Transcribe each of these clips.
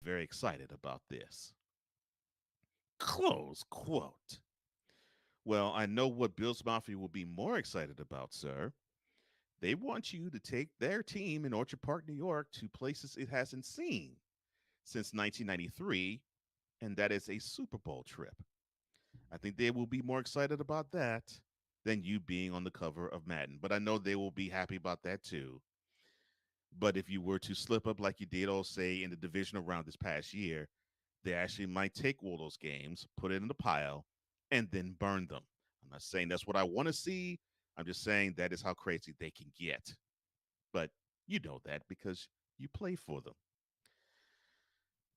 very excited about this. Close quote. Well, I know what Bills Mafia will be more excited about, sir. They want you to take their team in Orchard Park, New York, to places it hasn't seen since 1993, and that is a Super Bowl trip. I think they will be more excited about that than you being on the cover of Madden. But I know they will be happy about that too. But if you were to slip up like you did, all say, in the divisional round this past year, they actually might take all those games, put it in the pile, and then burn them. I'm not saying that's what I want to see. I'm just saying that is how crazy they can get. But you know that because you play for them.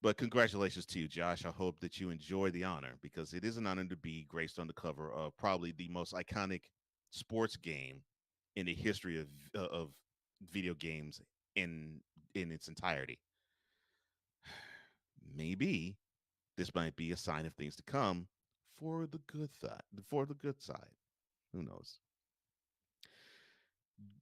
But congratulations to you, Josh. I hope that you enjoy the honor because it is an honor to be graced on the cover of probably the most iconic sports game in the history of video games in its entirety. Maybe this might be a sign of things to come for the good for the good side. Who knows?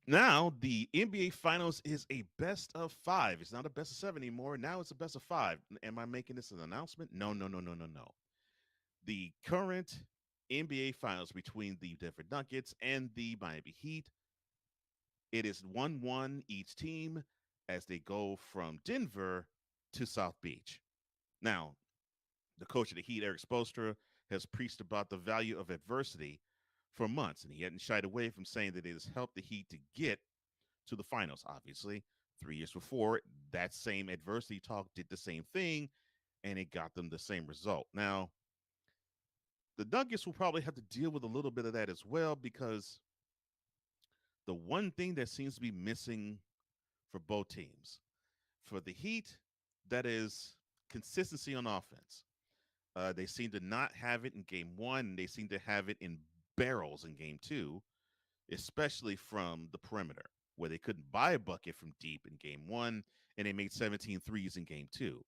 Now the NBA Finals is a best of 5. It's not a best of 7 anymore. Now it's a best of 5. Am I making this an announcement? No, no, no, no, no, no. The current NBA Finals between the Denver Nuggets and the Miami Heat, it is 1-1 each team as they go from Denver to South Beach. Now, the coach of the Heat, Eric Spoelstra, has preached about the value of adversity for months, and he hadn't shied away from saying that it has helped the Heat to get to the finals. Obviously, 3 years before, that same adversity talk did the same thing, and it got them the same result. Now, the Nuggets will probably have to deal with a little bit of that as well because the one thing that seems to be missing for both teams, for the Heat, that is consistency on offense. They seem to not have it in game one, and they seem to have it in barrels in game two, especially from the perimeter, where they couldn't buy a bucket from deep in game one, and they made 17 threes in game two.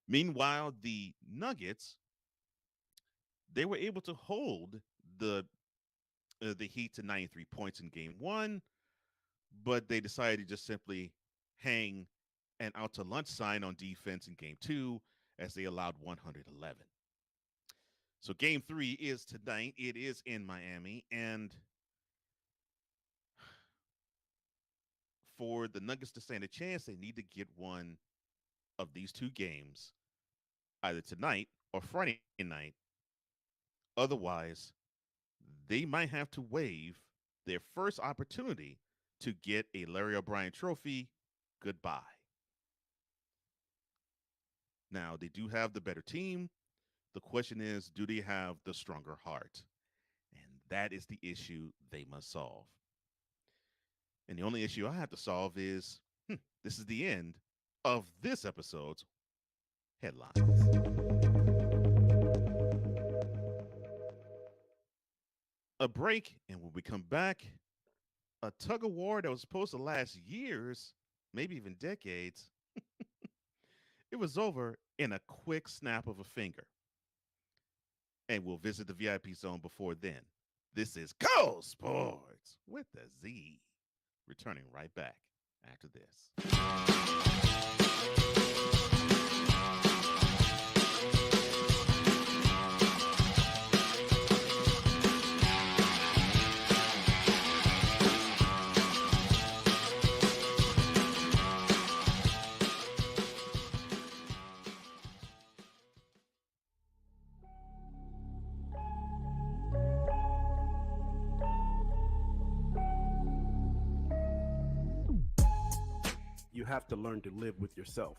Meanwhile, the Nuggets, they were able to hold the Heat to 93 points in game one, but they decided to just simply hang an out to lunch sign on defense in game two as they allowed 111. So game three is tonight. It is in Miami. And for the Nuggets to stand a chance, they need to get one of these two games either tonight or Friday night. Otherwise, they might have to waive their first opportunity to get a Larry O'Brien trophy. Goodbye. Now, they do have the better team. The question is, do they have the stronger heart? And that is the issue they must solve. And the only issue I have to solve is this is the end of this episode's headlines. A break, and when we come back, a tug of war that was supposed to last years, maybe even decades, it was over in a quick snap of a finger. And we'll visit the VIP zone before then. This is Go Sports with the Z. Returning right back after this. You have to learn to live with yourself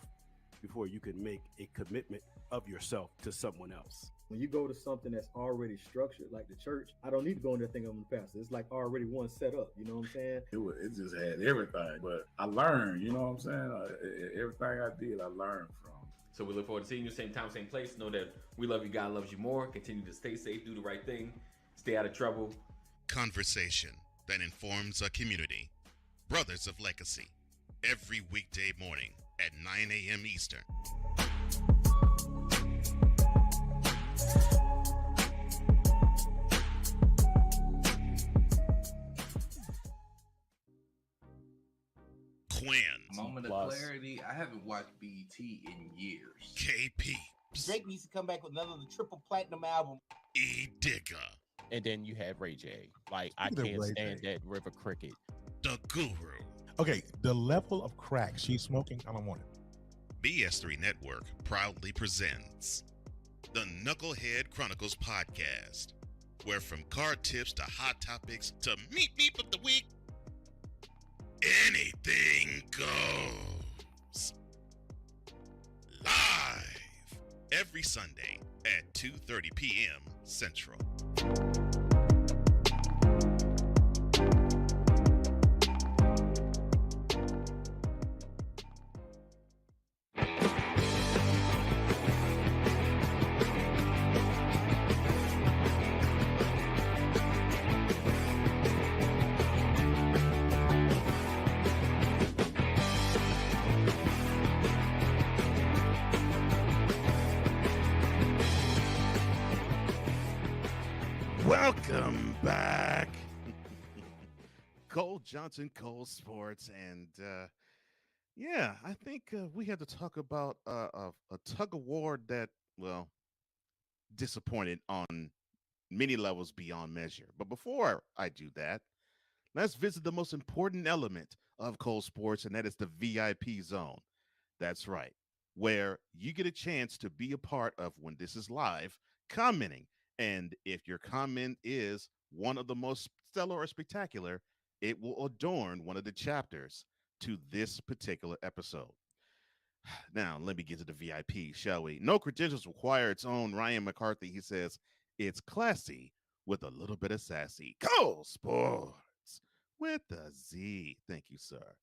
before you can make a commitment of yourself to someone else. When you go to something that's already structured, like the church, I don't need to go in there thinking I'm the pastor. It's like already one set up. You know what I'm saying? It just had everything. But I learned, you know what I'm saying? Everything I did, I learned from. So we look forward to seeing you same time, same place. Know that we love you. God loves you more. Continue to stay safe, do the right thing, stay out of trouble. Conversation that informs a community. Brothers of Legacy. Every weekday morning at 9 a.m. Eastern. Quinn, Moment of plus. clarity. I haven't watched BET in years. KP, Drake needs to come back with another triple platinum album. E Digger, And then you have Ray J. Like, I Speaking of can't Ray stand J. that River Cricket. The Guru. Okay, the level of crack she's smoking, I don't want it. BS3 Network proudly presents the Knucklehead Chronicles podcast, where from card tips to hot topics to meep of the week, anything goes. Live every Sunday at 2:30 p.m. Central. Welcome back. Cole Johnson, Cole Sports. And yeah, I think we had to talk about a tug of war that, well, disappointed on many levels beyond measure. But before I do that, let's visit the most important element of Cole Sports, and that is the VIP zone. That's right, where you get a chance to be a part of when this is live, commenting. And if your comment is one of the most stellar or spectacular, it will adorn one of the chapters to this particular episode. Now, let me get to the VIP, shall we? No credentials require its own Ryan McCarthy. He says, it's classy with a little bit of sassy. Cole Sports with a Z. Thank you, sir.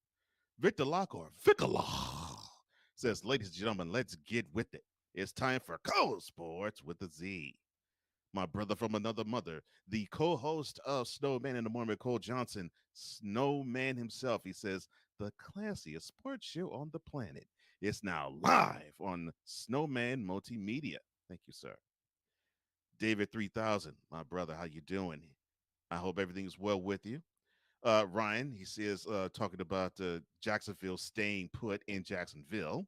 Victor Locke or Victor Locke says, ladies and gentlemen, let's get with it. It's time for Cole Sports with a Z. My brother from another mother, the co-host of Snowman in the Morning, Cole Johnson, Snowman himself. He says, the classiest sports show on the planet is now live on Snowman Multimedia. Thank you, sir. David 3000, my brother, how you doing? I hope everything is well with you. Ryan, he says, talking about Jacksonville staying put in Jacksonville.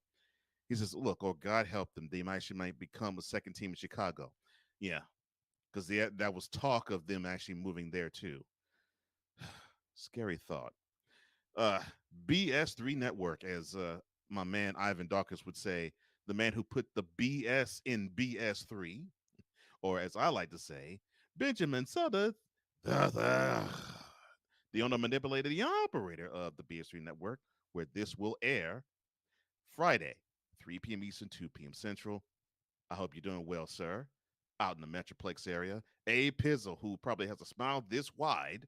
He says, look, or God help them, they might become a second team in Chicago. Yeah, because that was talk of them actually moving there too. Scary thought. BS3 Network, as my man Ivan Dawkins would say, the man who put the BS in BS3, or as I like to say, Benjamin Sutter, the owner, manipulator, the operator of the BS3 Network, where this will air Friday, 3 p.m. Eastern, 2 p.m. Central. I hope you're doing well, sir. Out in the Metroplex area. A Pizzle, who probably has a smile this wide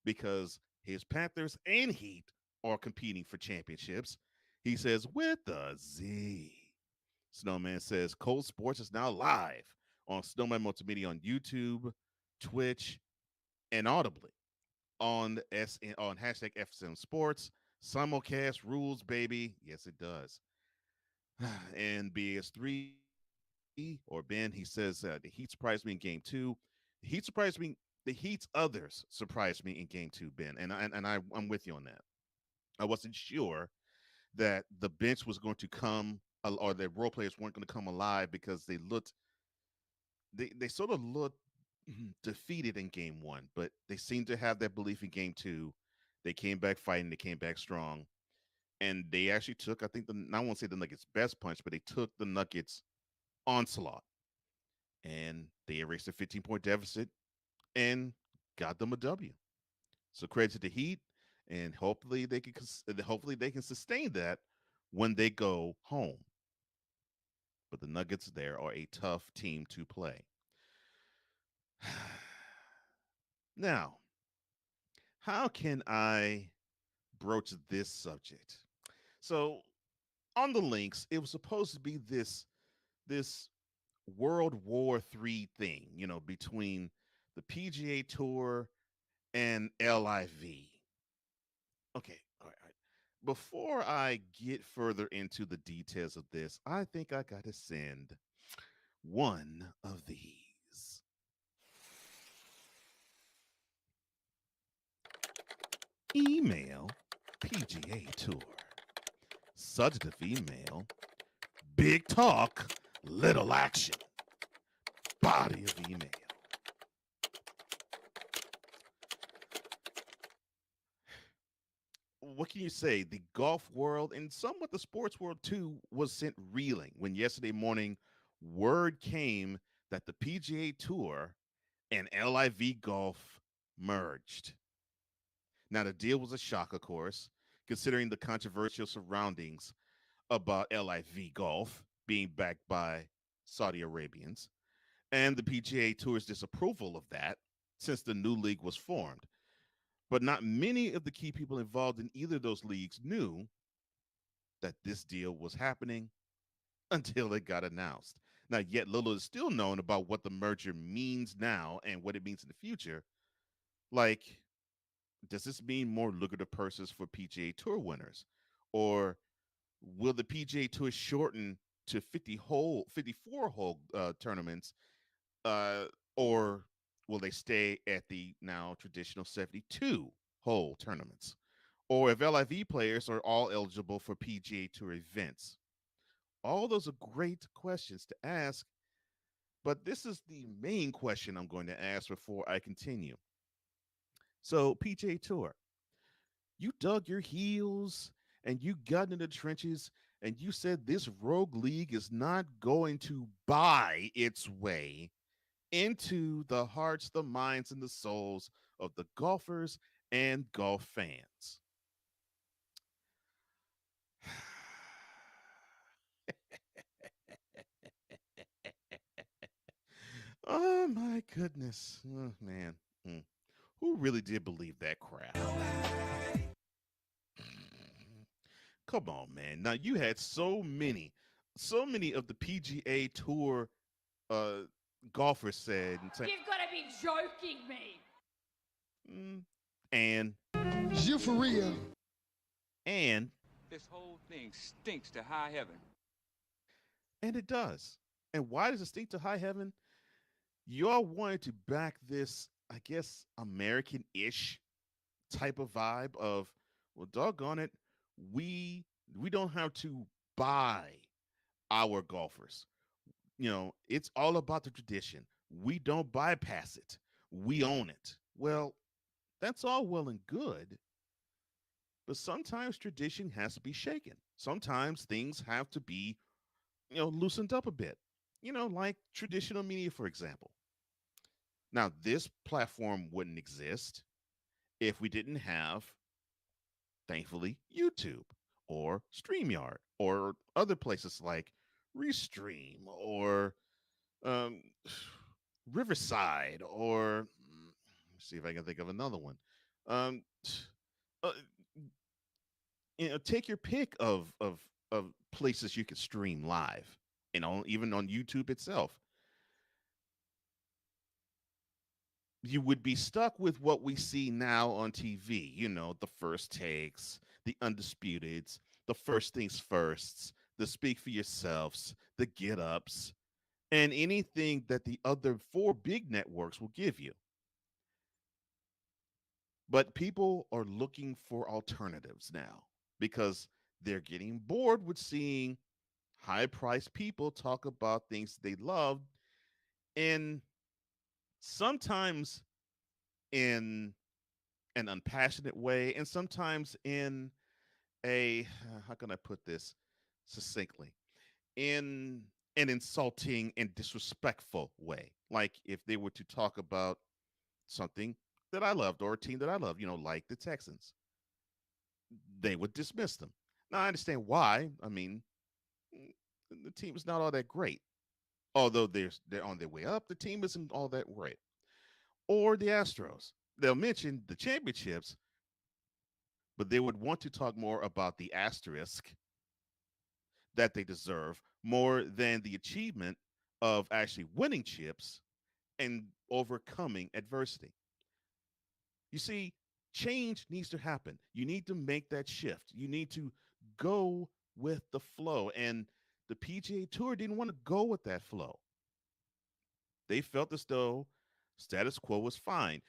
because his Panthers and Heat are competing for championships. He says, with a Z. Snowman says, Cole Sports is now live on Snowman Multimedia on YouTube, Twitch, and audibly on hashtag FSM Sports. Simulcast rules, baby. Yes, it does. And BS3 or Ben, he says the Heat surprised me in game 2. The Heat surprised me. The Heat's others surprised me in game 2, Ben, and I'm with you on that. I wasn't sure that the bench was going to come or the role players weren't going to come alive because they sort of looked defeated in game 1, but they seemed to have that belief in game 2. They came back fighting. They came back strong, and they actually took, I think, I won't say the Nuggets' best punch, but they took the Nuggets' onslaught, and they erased a 15-point deficit and got them a W. So credit to the Heat, and hopefully they can sustain that when they go home. But the Nuggets there are a tough team to play. Now, how can I broach this subject? So on the links, it was supposed to be this World War III thing, between the PGA Tour and LIV. Okay, all right. Before I get further into the details of this, I think I got to send one of these. Email PGA Tour. substantive email, big talk, little action, body of email. What can you say? The golf world and somewhat the sports world too was sent reeling when yesterday morning word came that the PGA Tour and LIV Golf merged. Now, the deal was a shock, of course, considering the controversial surroundings about LIV Golf being backed by Saudi Arabians and the PGA Tour's disapproval of that since the new league was formed. But not many of the key people involved in either of those leagues knew that this deal was happening until it got announced. Now, yet little is still known about what the merger means now and what it means in the future. Like, does this mean more lucrative purses for PGA Tour winners? Or will the PGA Tour shorten to 54 hole tournaments? Uh, or will they stay at the now traditional 72 hole tournaments? Or if LIV players are all eligible for PGA Tour events? All those are great questions to ask, but this is the main question I'm going to ask before I continue. So, PGA Tour, you dug your heels and you got into the trenches and you said this rogue league is not going to buy its way into the hearts, the minds, and the souls of the golfers and golf fans. Oh my goodness. Oh, man. Mm. Who really did believe that crap? Come on, man. Now you had so many of the PGA Tour uh golfers said and said, You've got to be joking me. And you for real? And this whole thing stinks to high heaven. And it does. And why does it stink to high heaven? Y'all wanted to back this, I guess, American-ish type of vibe of, well, doggone it, we don't have to buy our golfers. You know, it's all about the tradition. We don't bypass it. We own it. Well, that's all well and good. But sometimes tradition has to be shaken. Sometimes things have to be, loosened up a bit. Like traditional media, for example. Now, this platform wouldn't exist if we didn't have, thankfully, YouTube or StreamYard or other places like Restream or Riverside or let's see if I can think of another one. Um, uh, take your pick of places you can stream live, even on YouTube itself. You would be stuck with what we see now on TV, the first takes, the undisputeds, the first things firsts, the speak for yourselves, the get ups, and anything that the other four big networks will give you. But people are looking for alternatives now because they're getting bored with seeing high priced people talk about things they love, and sometimes in an unpassionate way, and sometimes in a, how can I put this succinctly, in an insulting and disrespectful way. Like if they were to talk about something that I loved or a team that I love, like the Texans, they would dismiss them. Now I understand why. I mean, the team is not all that great. Although they're on their way up, the team isn't all that great. Or the Astros. They'll mention the championships, but they would want to talk more about the asterisk that they deserve more than the achievement of actually winning chips and overcoming adversity. You see, change needs to happen. You need to make that shift. You need to go with the flow. And the PGA Tour didn't want to go with that flow. They felt as though status quo was fine.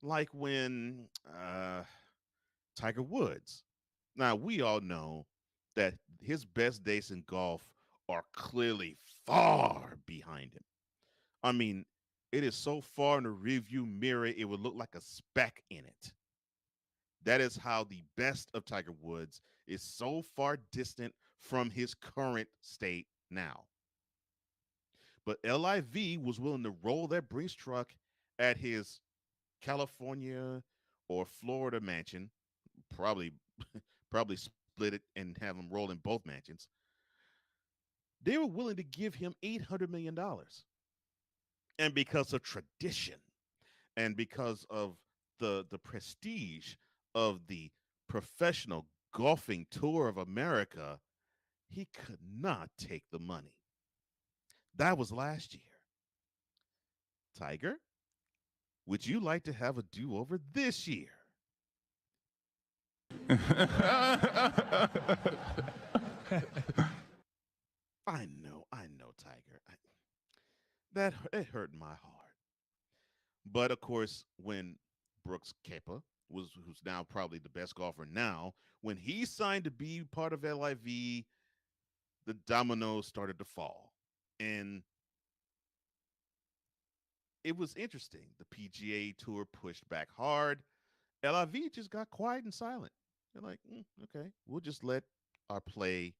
Like when Tiger Woods Now, we all know that his best days in golf are clearly far behind him. I mean, it is so far in the rearview mirror, it would look like a speck in it. That is how the best of Tiger Woods is so far distant from his current state now. But LIV was willing to roll that Brinks truck at his California or Florida mansion, probably probably split it and have him roll in both mansions. They were willing to give him $800 million. And because of tradition and because of the prestige of the professional golfing tour of America, he could not take the money. That was last year. Tiger, would you like to have a do-over this year? I know, Tiger. That it hurt my heart. But of course, when Brooks Koepka who's now probably the best golfer now, when he signed to be part of LIV, the dominoes started to fall, and it was interesting. The PGA Tour pushed back hard. LIV just got quiet and silent. They're like, okay, we'll just let our play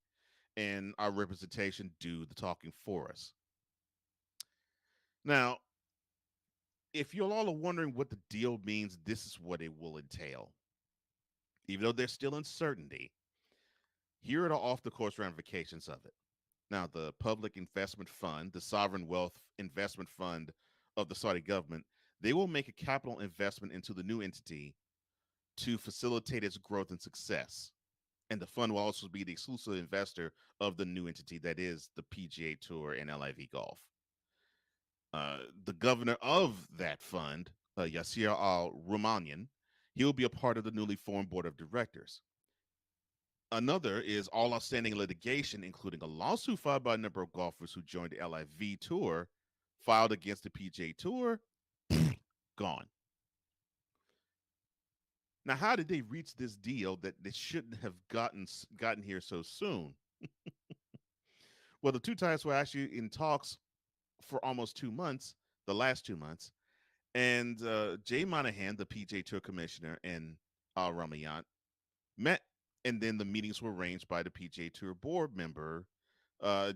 and our representation do the talking for us. Now, if you all are wondering what the deal means, this is what it will entail. Even though there's still uncertainty, here are the off the course ramifications of it. Now, the Public Investment Fund, the sovereign wealth investment fund of the Saudi government, they will make a capital investment into the new entity to facilitate its growth and success. And the fund will also be the exclusive investor of the new entity that is the PGA Tour and LIV Golf. The governor of that fund, Yasir Al Rumanian, he'll be a part of the newly formed board of directors. Another is all outstanding litigation, including a lawsuit filed by a number of golfers who joined the LIV Tour, filed against the PGA Tour, gone. Now, how did they reach this deal that they shouldn't have gotten here so soon? Well, the two types were actually in talks for almost 2 months, the last 2 months, and Jay Monahan, the PGA Tour commissioner, and Al Ramayan met, and then the meetings were arranged by the PGA Tour board member,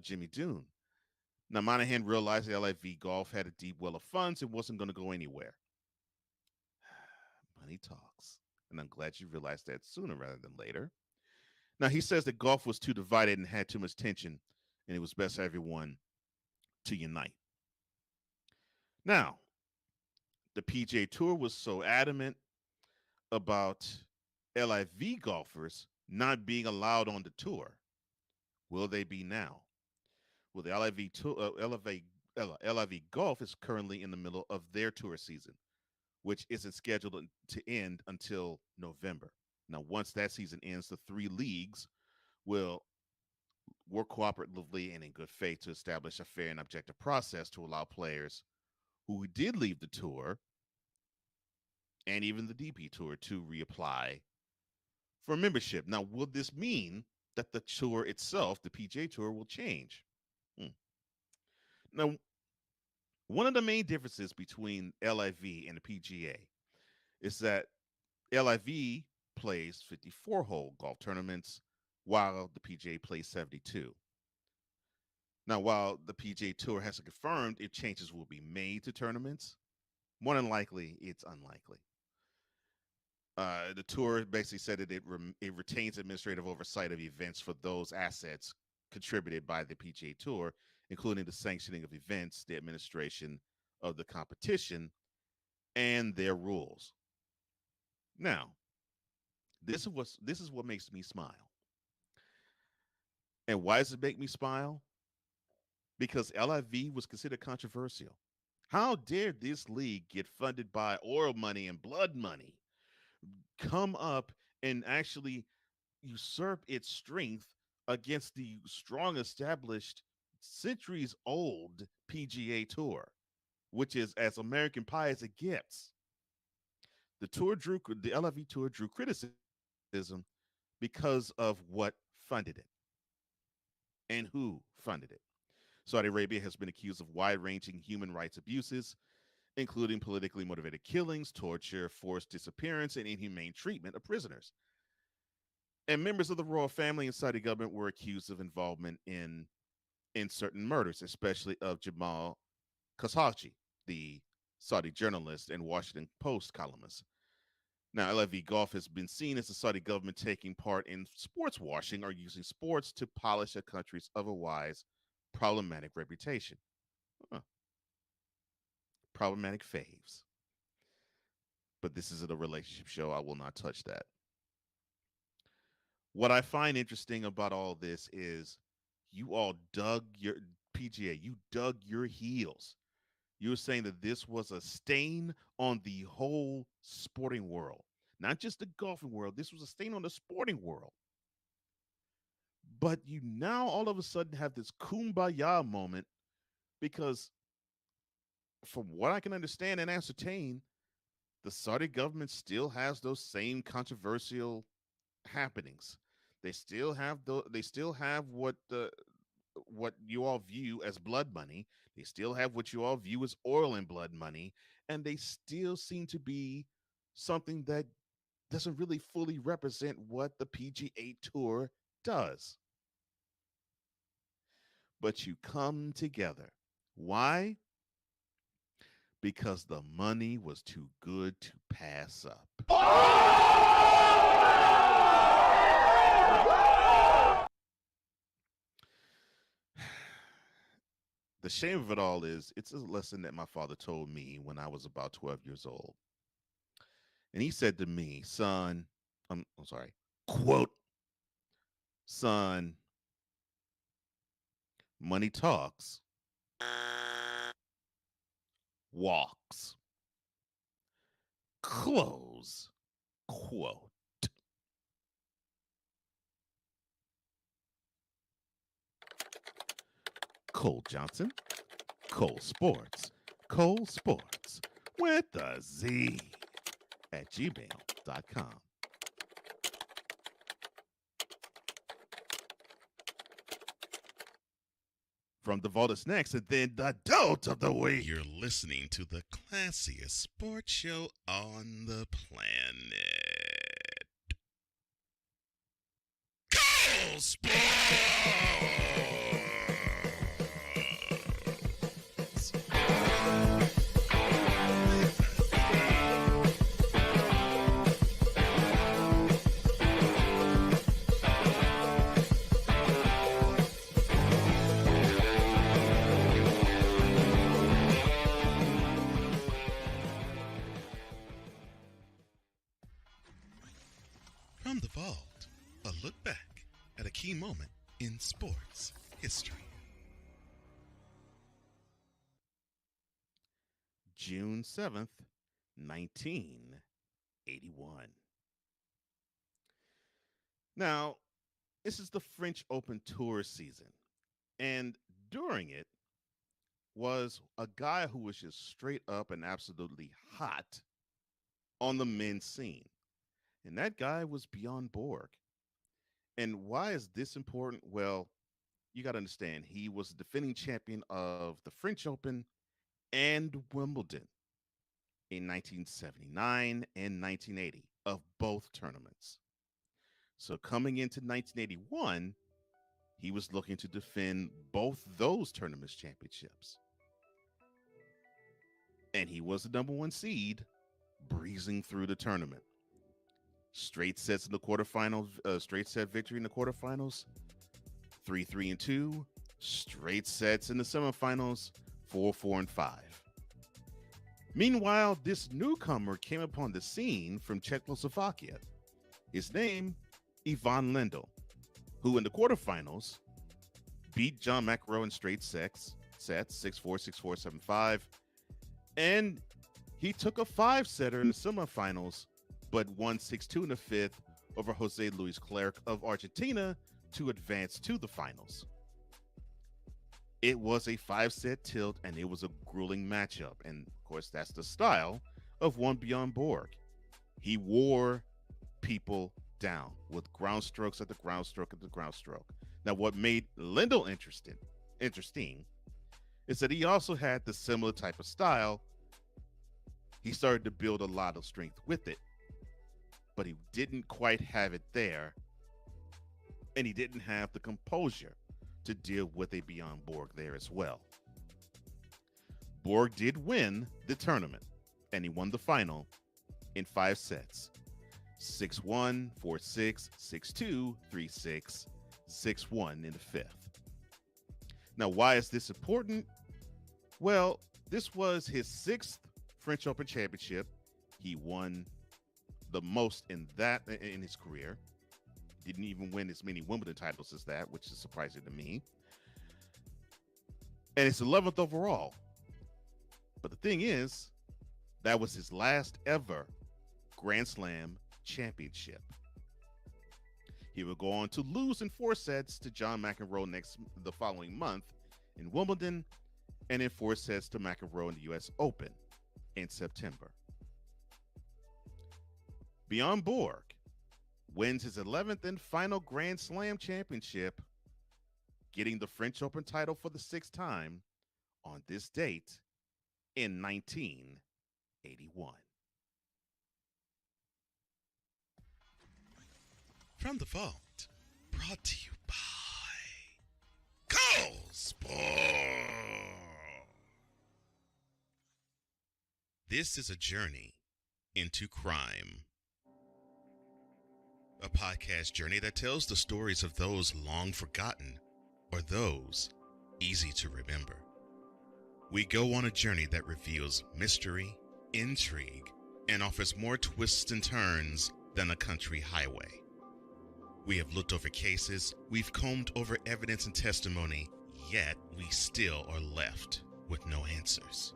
Jimmy Dune. Now, Monahan realized that LIV Golf had a deep well of funds and wasn't going to go anywhere. Money talks. And I'm glad you realized that sooner rather than later. Now, he says that golf was too divided and had too much tension, and it was best for everyone to unite. Now, the PGA Tour was so adamant about LIV golfers not being allowed on the tour. Will they be now? Well, the LIV, tour, LIV Golf is currently in the middle of their tour season, which isn't scheduled to end until November. Now, once that season ends, the three leagues will work cooperatively and in good faith to establish a fair and objective process to allow players who did leave the tour and even the DP Tour to reapply for membership. Now, will this mean that the tour itself, the PGA Tour, will change? Now, one of the main differences between LIV and the PGA is that LIV plays 54-hole golf tournaments while the PGA plays 72. Now, while the PGA Tour hasn't confirmed if changes will be made to tournaments, more than likely, it's unlikely. The tour basically said that it retains administrative oversight of events for those assets contributed by the PGA Tour, including the sanctioning of events, the administration of the competition, and their rules. Now, this is what makes me smile. And why does it make me smile? Because LIV was considered controversial. How dare this league get funded by oil money and blood money come up and actually usurp its strength against the strong established centuries old PGA Tour, which is as American pie as it gets? The LIV Tour drew criticism because of what funded it and who funded it. Saudi Arabia has been accused of wide ranging human rights abuses, including politically motivated killings, torture, forced disappearance, and inhumane treatment of prisoners. And members of the royal family and Saudi government were accused of involvement in certain murders, especially of Jamal Khashoggi, the Saudi journalist and Washington Post columnist. Now, LFV Golf has been seen as the Saudi government taking part in sports washing or using sports to polish a country's otherwise problematic reputation. Huh. Problematic faves. But this isn't a relationship show. I will not touch that. What I find interesting about all this is you all dug your PGA, you dug your heels. You were saying that this was a stain on the whole sporting world, not just the golfing world. This was a stain on the sporting world. But you now all of a sudden have this kumbaya moment because, from what I can understand and ascertain, the Saudi government still has those same controversial happenings. They still have what you all view as blood money. They still have what you all view as oil and blood money, and they still seem to be something that doesn't really fully represent what the PGA Tour does. But you come together. Why? Because the money was too good to pass up. The shame of it all is it's a lesson that my father told me when I was about 12 years old. And he said to me, son, I'm sorry, quote, son, money talks, walks, close, quote. Cole Johnson, Cole Sports with a Z at gmail.com. From the Vault is next, and then the dote of the week. You're listening to the classiest sports show on the planet. Cole Sports! From the Vault, a look back at a key moment in sports history. June 7th, 1981. Now, this is the French Open Tour season, and during it was a guy who was just straight up and absolutely hot on the men's scene. And that guy was Bjorn Borg. And why is this important? Well, you got to understand, he was the defending champion of the French Open and Wimbledon in 1979 and 1980 of both tournaments. So coming into 1981, he was looking to defend both those tournaments championships. And he was the number one seed, breezing through the tournament. Straight sets in the quarterfinals, straight set victory in the quarterfinals, 3-3-2. Straight sets in the semifinals, 4-4-5. Meanwhile, this newcomer came upon the scene from Czechoslovakia. His name, Ivan Lendl, who in the quarterfinals beat John McEnroe in straight sets, 6-4, 6-4, 7-5. And he took a 5-setter in the semifinals, but won 6-2 in the fifth over Jose Luis Clerc of Argentina to advance to the finals. It was a 5-set tilt, and it was a grueling matchup. And, of course, that's the style of one Bjorn Borg. He wore people down with ground strokes at the ground stroke at the ground stroke. Now, what made Lindell interesting is that he also had the similar type of style. He started to build a lot of strength with it, but he didn't quite have it there, and he didn't have the composure to deal with a Bjorn Borg there as well. Borg did win the tournament, and he won the final in 5 sets. 6-1, 4-6, 6-2, 3-6, 6-1 in the 5th. Now, why is this important? Well, this was his 6th French Open championship. He won the most in his career. Didn't even win as many Wimbledon titles as that, which is surprising to me. And it's 11th overall. But the thing is, that was his last ever Grand Slam championship. He would go on to lose in 4 sets to John McEnroe the following month in Wimbledon, and in 4 sets to McEnroe in the U.S. Open in September. Bjorn Borg wins his 11th and final Grand Slam championship, getting the French Open title for the 6th time on this date in 1981. From the vault, brought to you by Cole Sport. This is a journey into crime. A podcast journey that tells the stories of those long forgotten or those easy to remember. We go on a journey that reveals mystery, intrigue, and offers more twists and turns than a country highway. We have looked over cases, we've combed over evidence and testimony, yet we still are left with no answers.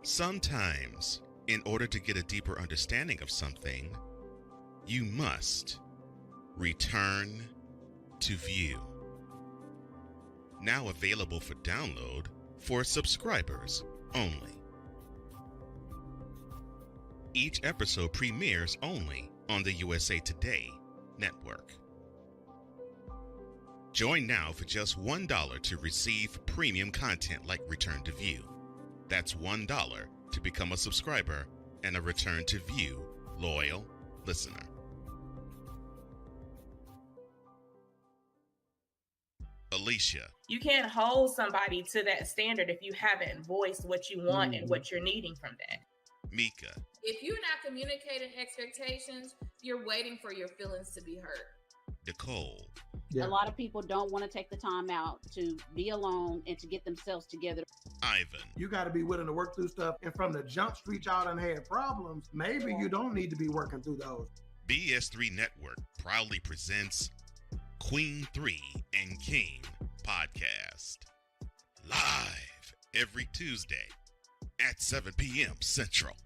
Sometimes, in order to get a deeper understanding of something, you must return to view. Now available for download for subscribers only. Each episode premieres only on the USA Today network. Join now for just $1 to receive premium content like Return to View. That's $1 to become a subscriber and a Return to View loyal listener. Alicia. You can't hold somebody to that standard if you haven't voiced what you want and what you're needing from that. Mika. If you're not communicating expectations, you're waiting for your feelings to be hurt. Nicole. A lot of people don't want to take the time out to be alone and to get themselves together. Ivan. You got to be willing to work through stuff. And from the jump street, y'all done had problems. Maybe you don't need to be working through those. BS3 Network proudly presents Queen 3 and King podcast. Live every Tuesday at 7 p.m. Central.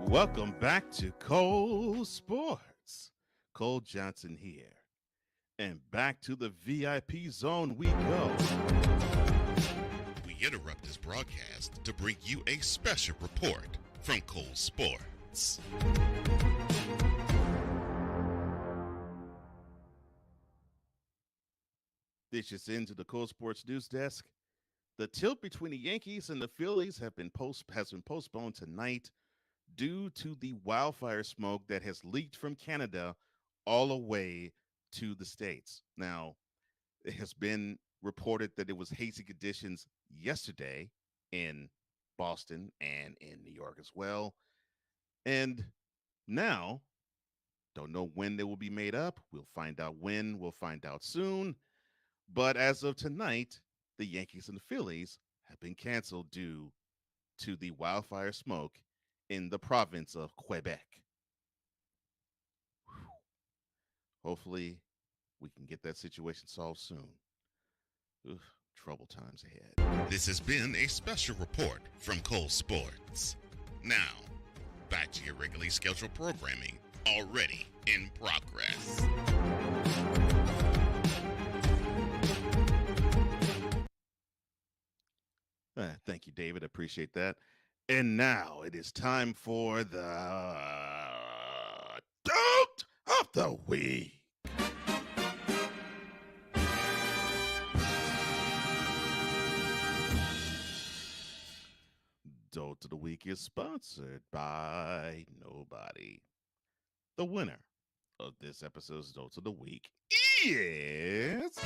Welcome back to Cole Sports. Cole Johnson here. And back to the VIP zone we go. We interrupt this broadcast to bring you a special report from Cole Sports. This is into the Cole Sports News Desk. The tilt between the Yankees and the Phillies has been postponed tonight due to the wildfire smoke that has leaked from Canada all the way to the States. Now, it has been reported that it was hazy conditions yesterday in Boston and in New York as well. And now Don't know when they will be made up. We'll find out when. We'll find out soon. But as of tonight, the Yankees and the Phillies have been canceled due to the wildfire smoke in the province of Quebec. Whew. Hopefully, we can get that situation solved soon. Ugh, trouble times ahead. This has been a special report from Cole Sports. Now, back to your regularly scheduled programming, already in progress. Thank you, David. I appreciate that. And now it is time for the Dote of the Week. Dote of the Week is sponsored by nobody. The winner of this episode's Dote of the Week is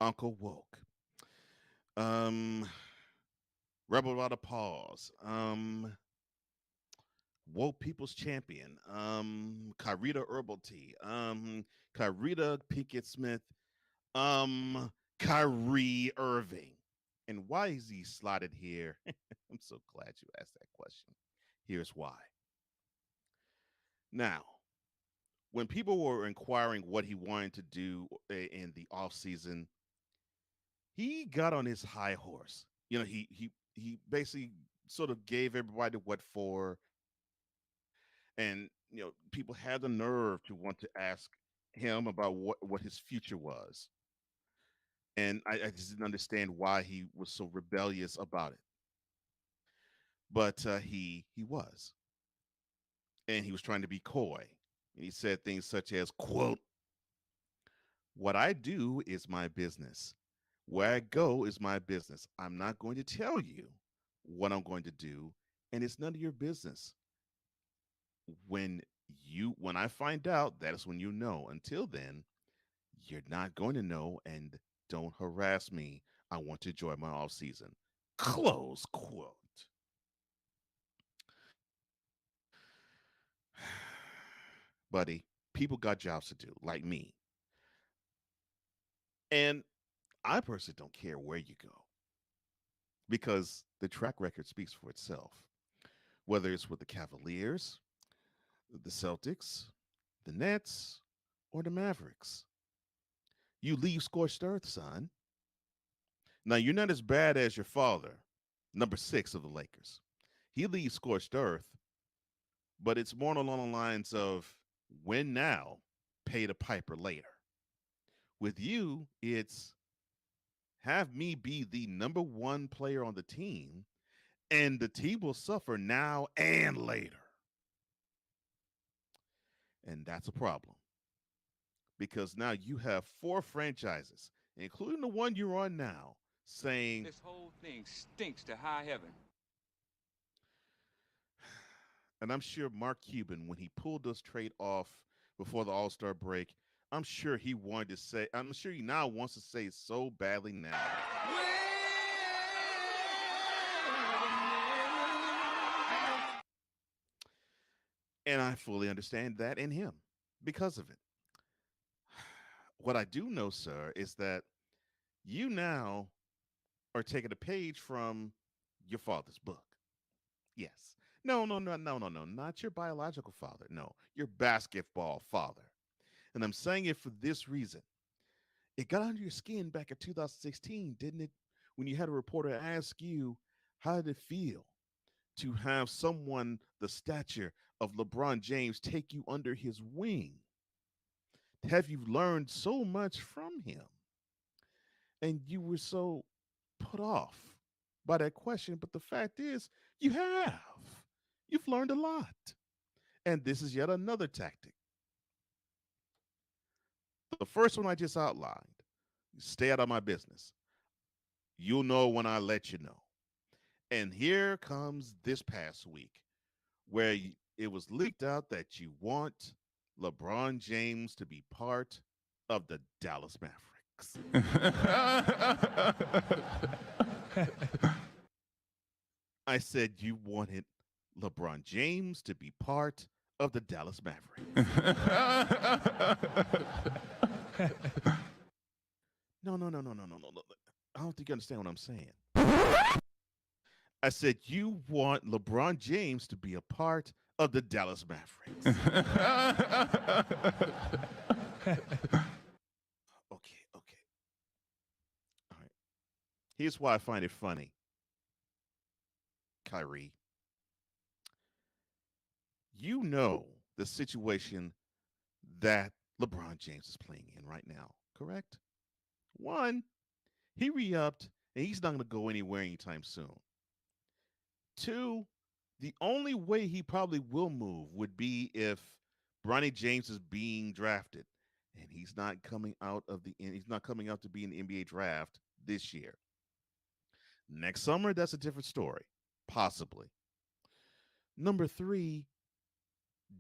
Uncle Woke. Rebel Without a Pause. Woke People's Champion. Kyrita Herbal Tea. Kyrita Pinkett Smith. Kyrie Irving. And why is he slotted here? I'm so glad you asked that question. Here's why. Now, when people were inquiring what he wanted to do in the off season, he got on his high horse. You know, he basically sort of gave everybody what for, and you know, people had the nerve to want to ask him about what his future was, and I just didn't understand why he was so rebellious about it. But he was, and he was trying to be coy, and he said things such as, "quote What I do is my business. Where I go is my business. I'm not going to tell you what I'm going to do, and it's none of your business. When I find out, that is when you know. Until then, you're not going to know, and don't harass me. I want to enjoy my off season." Close quote. Buddy, people got jobs to do, like me. And I personally don't care where you go, because the track record speaks for itself. Whether it's with the Cavaliers, the Celtics, the Nets, or the Mavericks, you leave scorched earth, son. Now, you're not as bad as your father, number 6 of the Lakers. He leaves scorched earth, but it's more along the lines of win now, pay the piper later. With you, it's have me be the number 1 player on the team, and the team will suffer now and later. And that's a problem, because now you have 4 franchises, including the one you're on now, saying This whole thing stinks to high heaven. And I'm sure Mark Cuban, when he pulled this trade off before the All-Star break, I'm sure he wanted to say, I'm sure he now wants to say it so badly now. And I fully understand that in him because of it. What I do know, sir, is that you now are taking a page from your father's book. Yes. No, not your biological father. No, your basketball father. And I'm saying it for this reason. It got under your skin back in 2016, didn't it? When you had a reporter ask you, how did it feel to have someone the stature of LeBron James take you under his wing? Have you learned so much from him? And you were so put off by that question. But the fact is, you have. You've learned a lot. And this is yet another tactic. The first one I just outlined, stay out of my business. You'll know when I let you know. And here comes this past week, where it was leaked out that you want LeBron James to be part of the Dallas Mavericks. I said you wanted LeBron James to be part of the Dallas Mavericks. No, no, no, no, no, no, no, no. I don't think you understand what I'm saying. I said you want LeBron James to be a part of the Dallas Mavericks. Okay, okay. All right. Here's why I find it funny, Kyrie. You know the situation that LeBron James is playing in right now, correct? One, he re-upped and he's not going to go anywhere anytime soon. Two, the only way he probably will move would be if Bronny James is being drafted and he's not coming out of he's not coming out to be in the NBA draft this year. Next summer, that's a different story, possibly. Number three,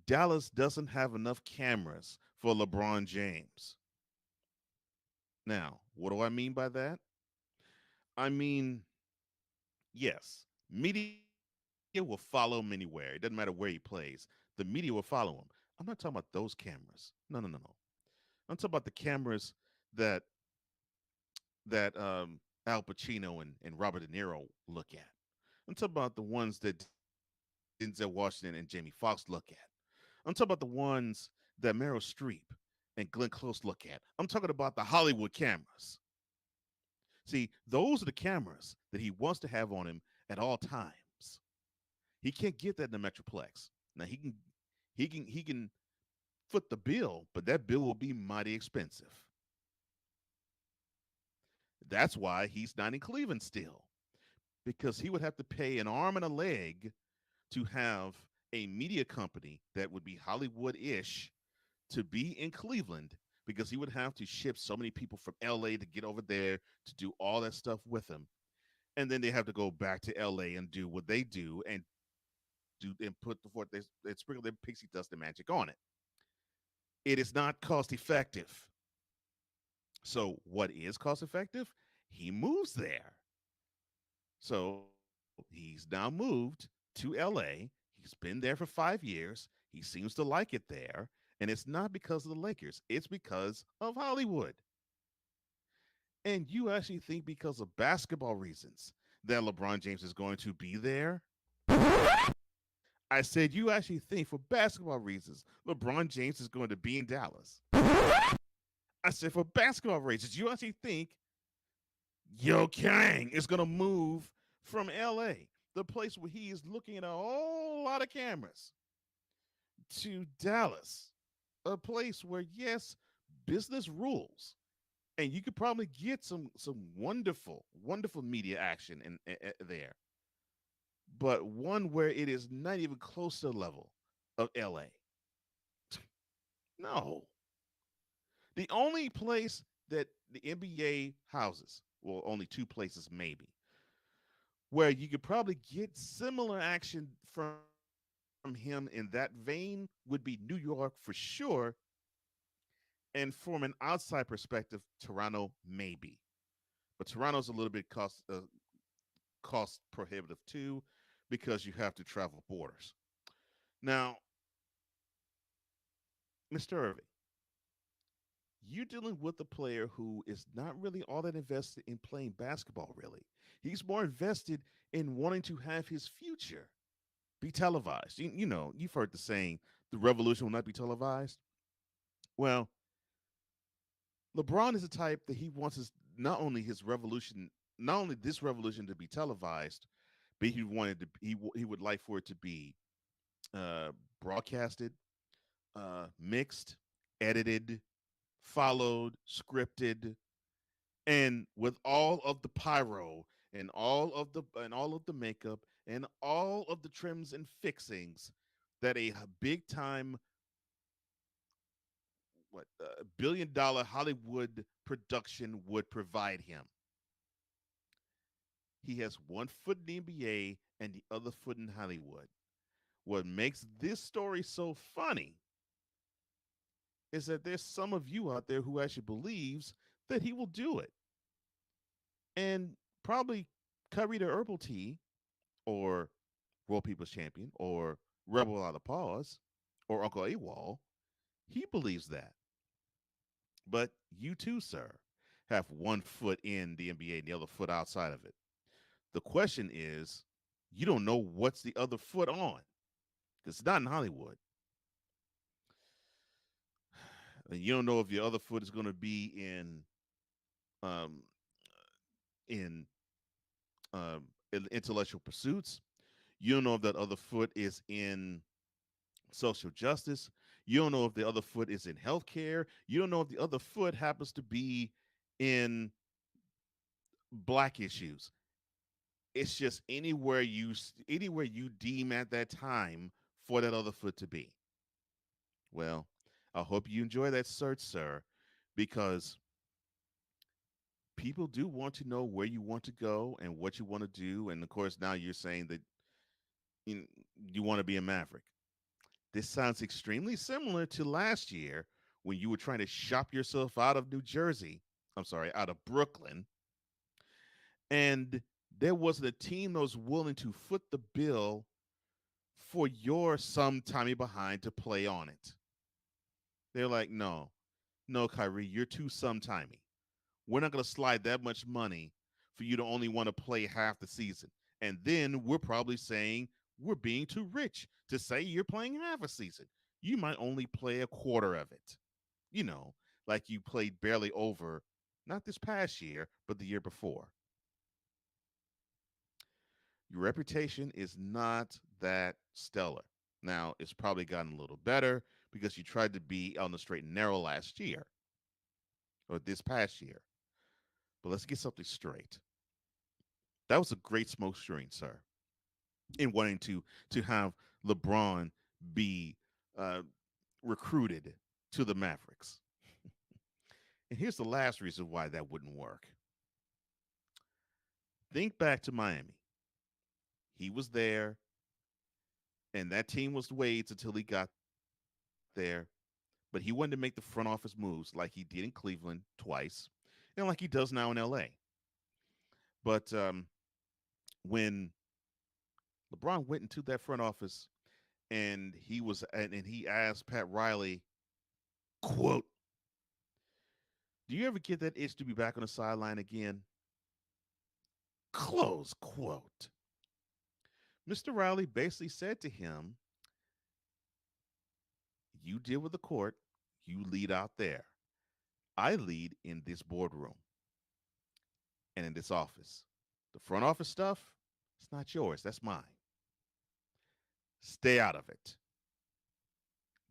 Dallas doesn't have enough cameras for LeBron James. Now, what do I mean by that? I mean, yes, media will follow him anywhere. It doesn't matter where he plays. The media will follow him. I'm not talking about those cameras. No, no, no, no. I'm talking about the cameras that Al Pacino and Robert De Niro look at. I'm talking about the ones that Denzel Washington and Jamie Foxx look at. I'm talking about the ones that Meryl Streep and Glenn Close look at. I'm talking about the Hollywood cameras. See, those are the cameras that he wants to have on him at all times. He can't get that in the Metroplex. Now he can foot the bill, but that bill will be mighty expensive. That's why he's not in Cleveland still, because he would have to pay an arm and a leg to have a media company that would be Hollywood-ish to be in Cleveland, because he would have to ship so many people from LA to get over there to do all that stuff with him. And then they have to go back to LA and do what they do and put the forth they sprinkle their pixie dust and magic on it. It is not cost effective. So what is cost effective? He moves there. So he's now moved to LA. He's been there for 5 years. He seems to like it there. And it's not because of the Lakers, it's because of Hollywood. And you actually think because of basketball reasons that LeBron James is going to be there? I said, you actually think for basketball reasons LeBron James is going to be in Dallas? I said, for basketball reasons, you actually think Yo Kang is going to move from LA, the place where he is looking at a whole lot of cameras, to Dallas, a place where, yes, business rules, and you could probably get some wonderful media action in there, but one where it is not even close to the level of LA. No. The only place that the NBA houses, well, only two places maybe, where you could probably get similar action from him in that vein would be New York for sure. And from an outside perspective, Toronto maybe. But Toronto's a little bit cost prohibitive too, because you have to travel borders. Now, Mr. Irving, you're dealing with a player who is not really all that invested in playing basketball, really. He's more invested in wanting to have his future be televised. You know, you've heard the saying, the revolution will not be televised. Well, LeBron is the type that he wants not only this revolution to be televised, but he would like for it to be broadcasted, mixed, edited, followed, scripted, and with all of the pyro and all of the makeup and all of the trims and fixings that a big time $1 billion Hollywood production would provide him. He has one foot in the NBA and the other foot in Hollywood. What makes this story so funny is that there's some of you out there who actually believes that he will do it. And probably Curry the Herbal Tea or World People's Champion or Rebel Without a Pause or Uncle AWOL, he believes that. But you too, sir, have one foot in the NBA and the other foot outside of it. The question is, you don't know what's the other foot on because it's not in Hollywood. And you don't know if the other foot is going to be um, in intellectual pursuits. You don't know if that other foot is in social justice. You don't know if the other foot is in healthcare. You don't know if the other foot happens to be in black issues. It's just anywhere you deem at that time for that other foot to be. Well, I hope you enjoy that search, sir, because people do want to know where you want to go and what you want to do. And of course, now you're saying that you want to be a Maverick. This sounds extremely similar to last year when you were trying to shop yourself out of New Jersey. I'm sorry, out of Brooklyn. And there wasn't a team that was willing to foot the bill for your sometimey behind to play on it. They're like, no, Kyrie, you're too sometimey. We're not going to slide that much money for you to only want to play half the season. And then we're probably saying we're being too rich to say you're playing half a season. You might only play a quarter of it. You know, like you played barely over, not this past year, but the year before. Your reputation is not that stellar. Now, it's probably gotten a little better because you tried to be on the straight and narrow last year or this past year. But let's get something straight. That was a great smoke screen, sir, in wanting to have LeBron be recruited to the Mavericks. And here's the last reason why that wouldn't work. Think back to Miami. He was there, and that team was Wade's until he got there. But he wanted to make the front office moves like he did in Cleveland twice and like he does now in LA. But when LeBron went into that front office and he asked Pat Riley, quote, "Do you ever get that itch to be back on the sideline again?" Close quote. Mr. Riley basically said to him, "You deal with the court, you lead out there. I lead in this boardroom and in this office. The front office stuff, it's not yours, that's mine. Stay out of it.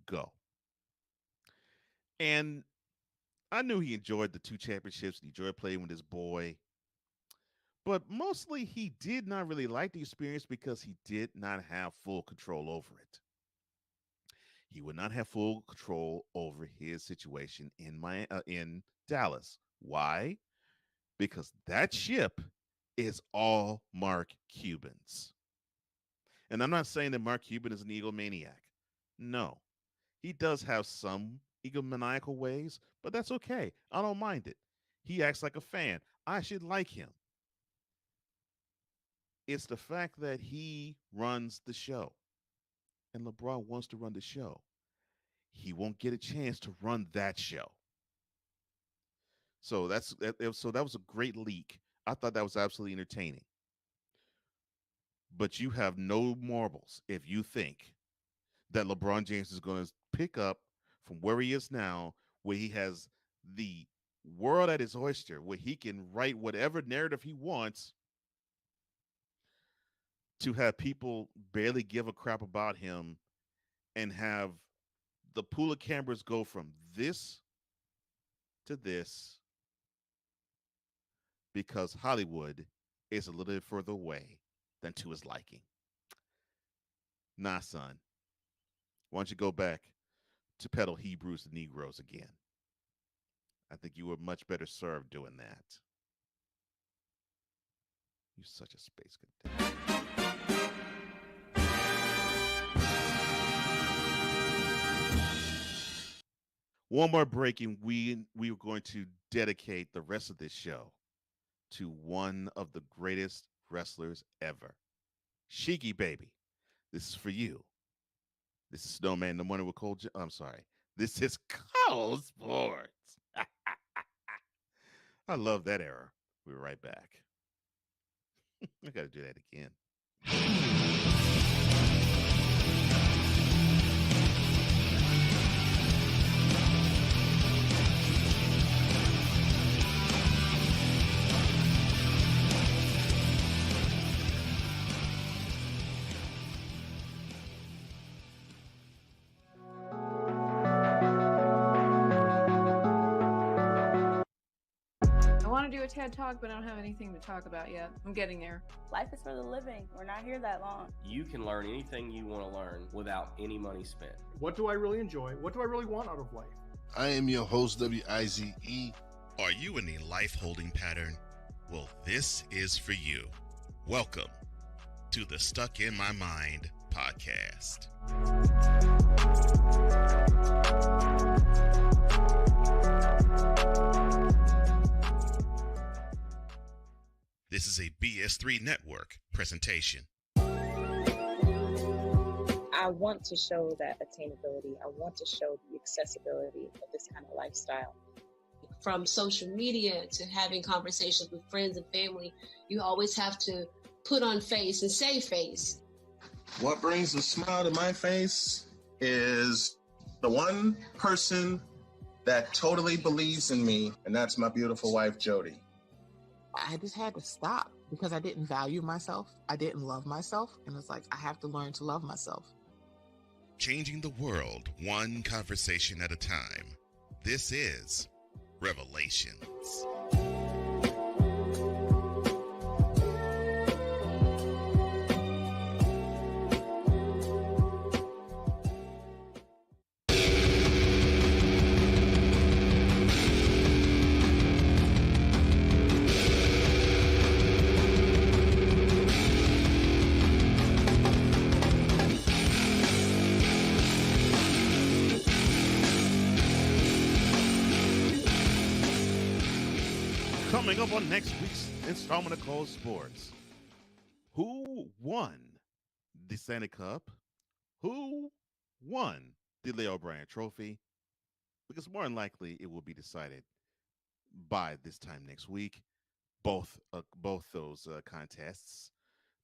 Go." And I knew he enjoyed the 2 championships. He enjoyed playing with his boy. But mostly he did not really like the experience because he did not have full control over it. He would not have full control over his situation in Dallas. Why? Because that ship is all Mark Cuban's. And I'm not saying that Mark Cuban is an egomaniac. No. He does have some egomaniacal ways, but that's okay. I don't mind it. He acts like a fan. I should like him. It's the fact that he runs the show. And LeBron wants to run the show. He won't get a chance to run that show. So that was a great leak. I thought that was absolutely entertaining. But you have no marbles if you think that LeBron James is going to pick up from where he is now, where he has the world at his oyster, where he can write whatever narrative he wants, to have people barely give a crap about him and have the pool of cameras go from this to this because Hollywood is a little bit further away than to his liking. Nah, son. Why don't you go back to peddle Hebrews to Negroes again? I think you were much better served doing that. You're such a space cadet. One more break, and we are going to dedicate the rest of this show to one of the greatest wrestlers ever. Shiki Baby, this is for you. This is Snowman, the morning with Cold. I'm sorry. This is Cold Sports. I love that era. We'll be right back. I got to do that again. I want to do a TED Talk, but I don't have anything to talk about yet. I'm getting there. Life is for the living. We're not here that long. You can learn anything you want to learn without any money spent. What do I really enjoy? What do I really want out of life? I am your host, WIZE. Are you in a life holding pattern? Well, this is for you. Welcome to the Stuck in My Mind podcast. This is a BS3 Network presentation. I want to show that attainability. I want to show the accessibility of this kind of lifestyle. From social media to having conversations with friends and family, you always have to put on face and say face. What brings a smile to my face is the one person that totally believes in me, and that's my beautiful wife, Jody. I just had to stop because I didn't value myself. I didn't love myself. And it's like, I have to learn to love myself. Changing the world one conversation at a time. This is Revelations. Coming up on next week's installment of Cold Sports. Who won the Stanley Cup? Who won the Leo O'Brien Trophy? Because more than likely it will be decided by this time next week. Both those contests,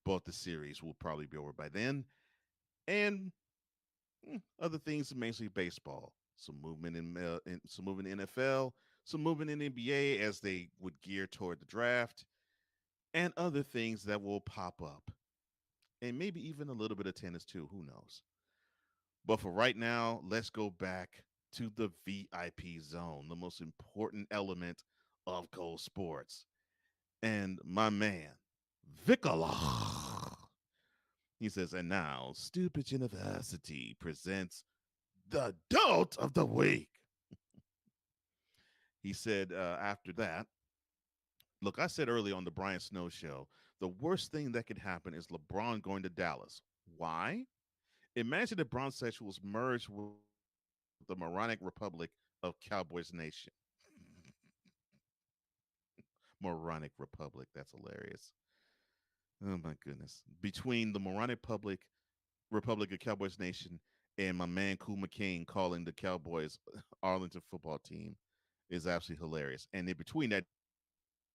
both the series will probably be over by then. And other things, mainly baseball. Some movement in NFL, some movement in NBA as they would gear toward the draft, and other things that will pop up. And maybe even a little bit of tennis too, who knows. But for right now, let's go back to the VIP zone, the most important element of Cold Sports. And my man, Vicola. He says, and now, Stupid University presents the Adult of the Week. He said after that, look, I said earlier on the Brian Snow show, the worst thing that could happen is LeBron going to Dallas. Why? Imagine if Bronsexuals merged with the moronic republic of Cowboys Nation. Moronic republic. That's hilarious. Oh, my goodness. Between the moronic republic of Cowboys Nation and my man, Cool McCain, calling the Cowboys Arlington football team is absolutely hilarious. And in between that,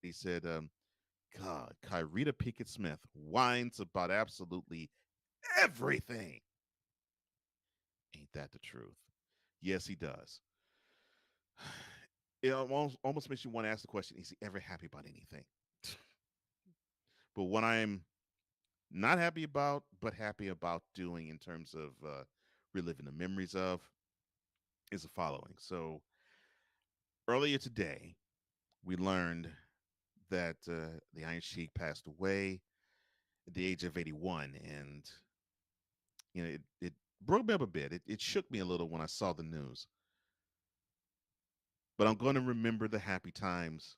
he said, God, Kyrita Pickett-Smith whines about absolutely everything. Ain't that the truth? Yes, he does. It almost makes you want to ask the question, is he ever happy about anything? But what I'm not happy about, but happy about doing in terms of reliving the memories of, is the following. So earlier today, we learned that the Iron Sheik passed away at the age of 81. And, you know, it broke me up a bit. It shook me a little when I saw the news. But I'm going to remember the happy times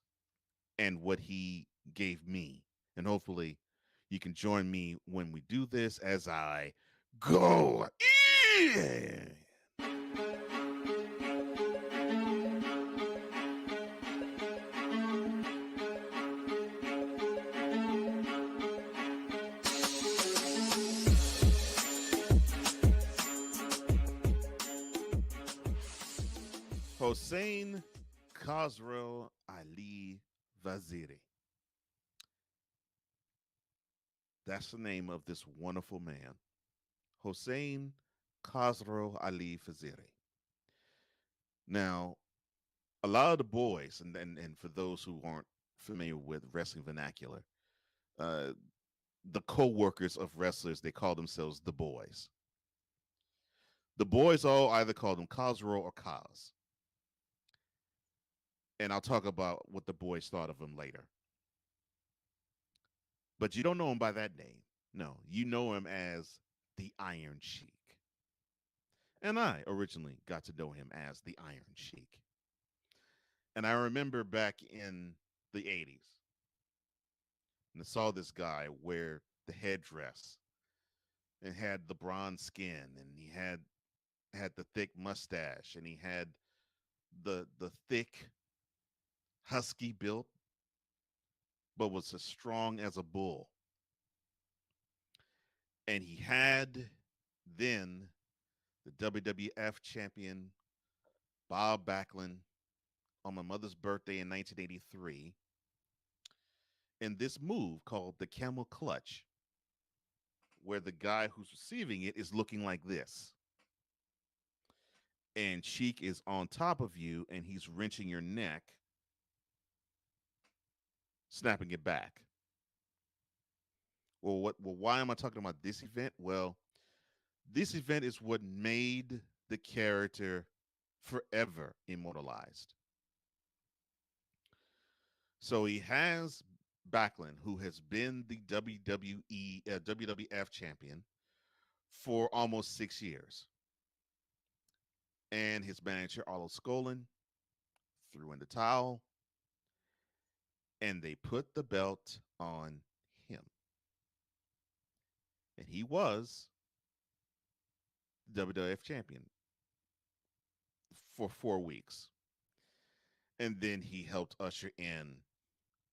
and what he gave me. And hopefully you can join me when we do this as I go in. Hossein Khosrow Ali Vaziri. That's the name of this wonderful man, Hossein Khosrow Ali Vaziri. Now, a lot of the boys, and for those who aren't familiar with wrestling vernacular, uh, the co-workers of wrestlers, they call themselves the boys. The boys all either call them Khosrow or Kaz. And I'll talk about what the boys thought of him later. But you don't know him by that name. No, you know him as the Iron Sheik. And I originally got to know him as the Iron Sheik. And I remember back in the 80s, and I saw this guy wear the headdress and had the bronze skin, and he had the thick mustache, and he had the thick husky built, but was as strong as a bull. And he had then the WWF champion Bob Backlund on my mother's birthday in 1983 in this move called the camel clutch, where the guy who's receiving it is looking like this. And Sheik is on top of you and he's wrenching your neck, snapping it back. Well, why am I talking about this event? Well, this event is what made the character forever immortalized. So he has Backlund, who has been the WWF champion for almost 6 years. And his manager, Arlo Skolin, threw in the towel, and they put the belt on him. And he was the WWF champion for 4 weeks. And then he helped usher in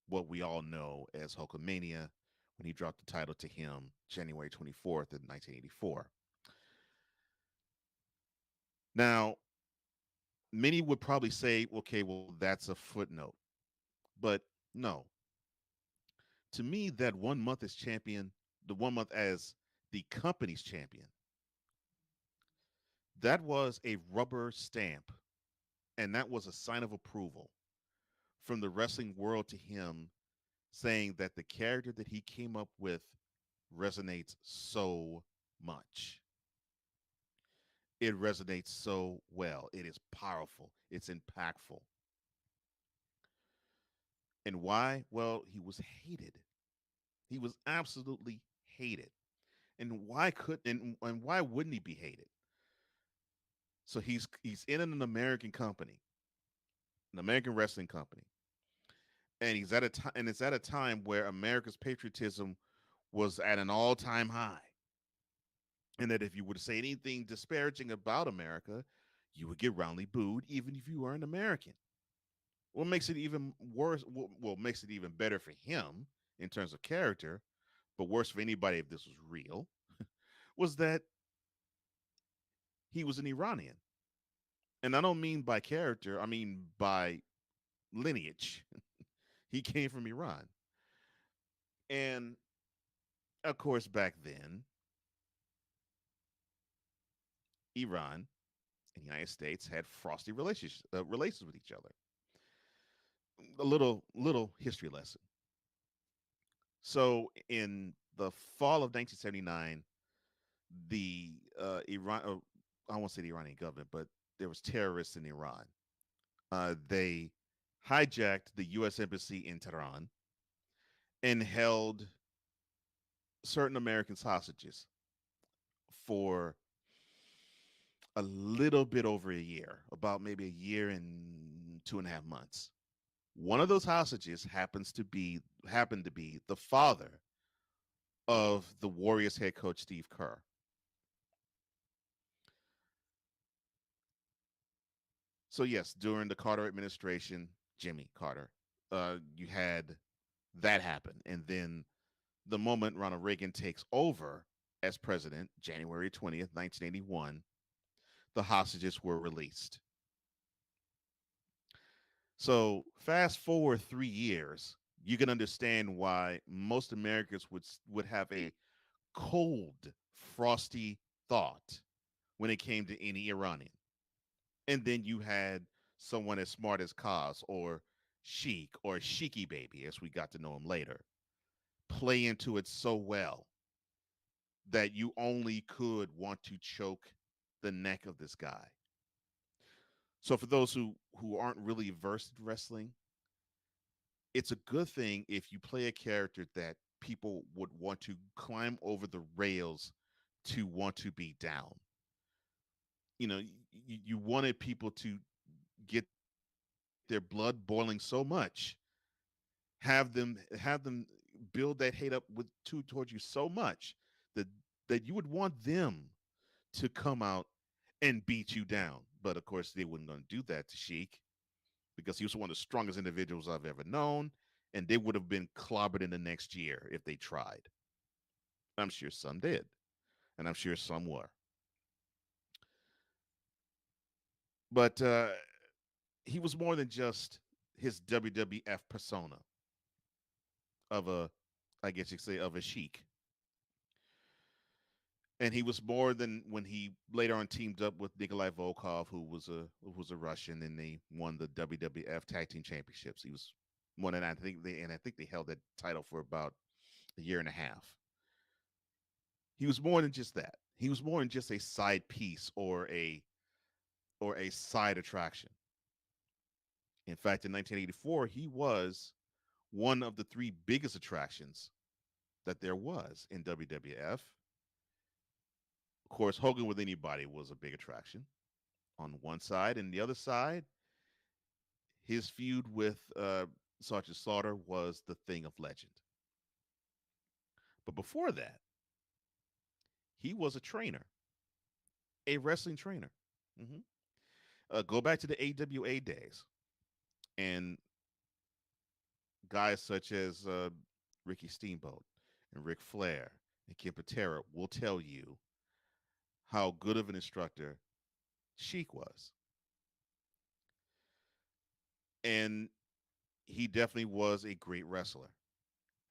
what we all know as Hulkamania when he dropped the title to him January 24th of 1984. Now, many would probably say, okay, well, that's a footnote. But no. To me, that 1 month as champion, the 1 month as the company's champion, that was a rubber stamp. And that was a sign of approval from the wrestling world to him, saying that the character that he came up with resonates so much. It resonates so well. It is powerful. It's impactful. And why? Well, he was hated. He was absolutely hated. And why wouldn't he be hated? So he's in an American company, an American wrestling company. And he's at a time, and it's at a time where America's patriotism was at an all-time high. And that if you were to say anything disparaging about America, you would get roundly booed, even if you were an American. What makes it even worse, well, makes it even better for him in terms of character, but worse for anybody if this was real, was that he was an Iranian. And I don't mean by character, I mean by lineage. He came from Iran. And of course, back then, Iran and the United States had frosty relations with each other. A little history lesson. So in the fall of 1979, the Iran, I won't say the Iranian government, but there was terrorists in Iran. They hijacked the U.S. embassy in Tehran and held certain Americans hostages for a little bit over a year, about maybe a year and 2.5 months. One of those hostages happened to be the father of the Warriors head coach Steve Kerr. So yes, during the Carter administration, Jimmy Carter, you had that happen, and then the moment Ronald Reagan takes over as president, January 20th, 1981, the hostages were released. So fast forward 3 years, you can understand why most Americans would have a cold, frosty thought when it came to any Iranian. And then you had someone as smart as Kaz or Sheik or Sheiky Baby, as we got to know him later, play into it so well that you only could want to choke the neck of this guy. So for those who aren't really versed in wrestling, it's a good thing if you play a character that people would want to climb over the rails to want to be down. You know, you wanted people to get their blood boiling so much, have them build that hate up towards you so much that you would want them to come out and beat you down. But of course, they weren't going to do that to Sheik because he was one of the strongest individuals I've ever known, and they would have been clobbered in the next year if they tried. I'm sure some did, and I'm sure some were. But he was more than just his WWF persona of a, I guess you could say, of a Sheik. And he was more than when he later on teamed up with Nikolai Volkov, who was a Russian, and they won the WWF Tag Team Championships. He was one, and I think they held that title for about a year and a half. He was more than just that. He was more than just a side piece or a side attraction. In fact, in 1984, he was one of the three biggest attractions that there was in WWF. Of course, Hogan with anybody was a big attraction on one side, and the other side, his feud with Sergeant Slaughter was the thing of legend. But before that, he was a trainer, a wrestling trainer. hmm Go back to the AWA days, and guys such as Ricky Steamboat and Ric Flair and Ken Patera will tell you how good of an instructor Sheik was. And he definitely was a great wrestler.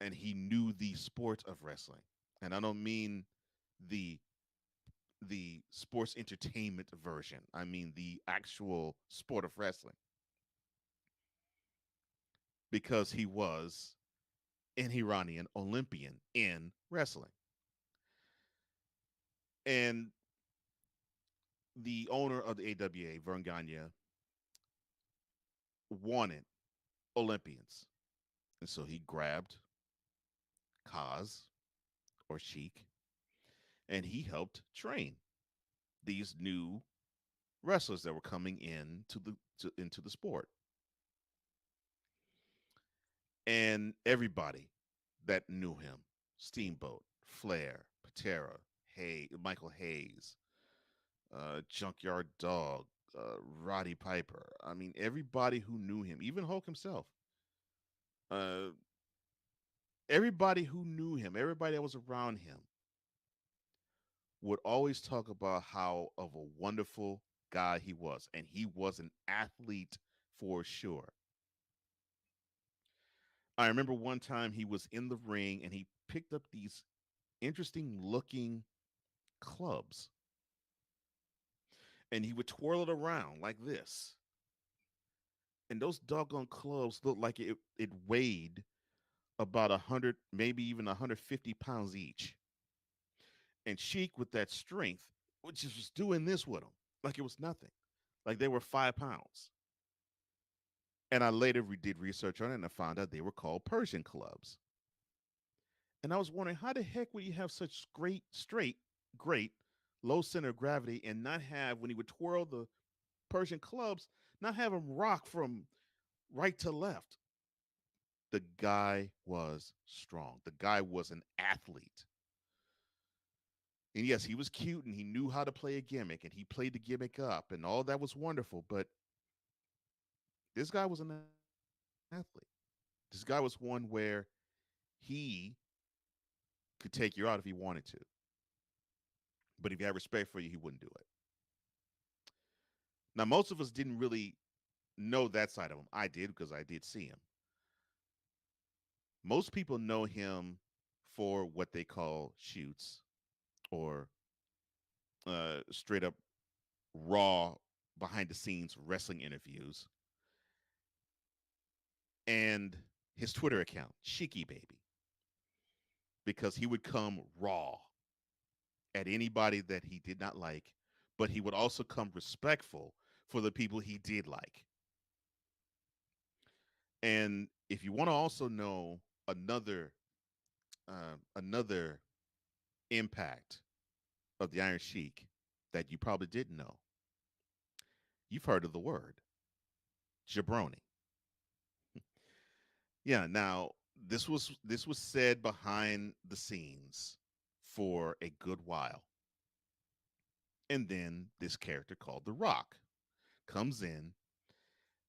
And he knew the sport of wrestling. And I don't mean the sports entertainment version. I mean the actual sport of wrestling. Because he was an Iranian Olympian in wrestling. And the owner of the AWA, Vern Gagne, wanted Olympians. And so he grabbed Kaz or Sheik and he helped train these new wrestlers that were coming into the sport. And everybody that knew him, Steamboat, Flair, Patera, Michael Hayes, Junkyard Dog, Roddy Piper. I mean, everybody who knew him, even Hulk himself. Uh, everybody who knew him, everybody that was around him, would always talk about how of a wonderful guy he was, and he was an athlete for sure. I remember one time he was in the ring and he picked up these interesting looking clubs and he would twirl it around like this. And those doggone clubs looked like it weighed about 100, maybe even 150 pounds each. And Sheik, with that strength, was just doing this with them like it was nothing, like they were 5 pounds. And I later did research on it and I found out they were called Persian clubs. And I was wondering, how the heck would you have such great low center of gravity and not have, when he would twirl the Persian clubs, not have him rock from right to left? The guy was strong. The guy was an athlete. And yes, he was cute and he knew how to play a gimmick and he played the gimmick up and all that was wonderful. But this guy was an athlete. This guy was one where he could take you out if he wanted to. But if he had respect for you, he wouldn't do it. Now, most of us didn't really know that side of him. I did because I did see him. Most people know him for what they call shoots or straight up raw behind the scenes wrestling interviews and his Twitter account, Shiki Baby, because he would come raw at anybody that he did not like, but he would also come respectful for the people he did like. And if you want to also know another impact of the Iron Sheik that you probably didn't know, you've heard of the word jabroni. Yeah, now this was said behind the scenes for a good while. And then this character called The Rock comes in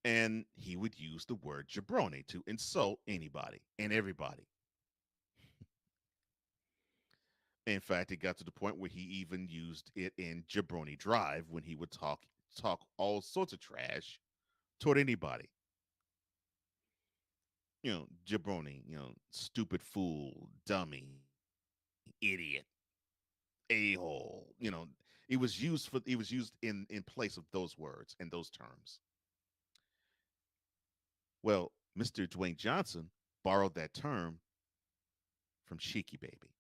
and he would use the word jabroni to insult anybody and everybody. In fact, it got to the point where he even used it in Jabroni Drive when he would talk all sorts of trash toward anybody. Jabroni, stupid fool, dummy, idiot, a-hole. It was used in place of those words and those terms. Well, Mr. Dwayne Johnson borrowed that term from Sheiky Baby.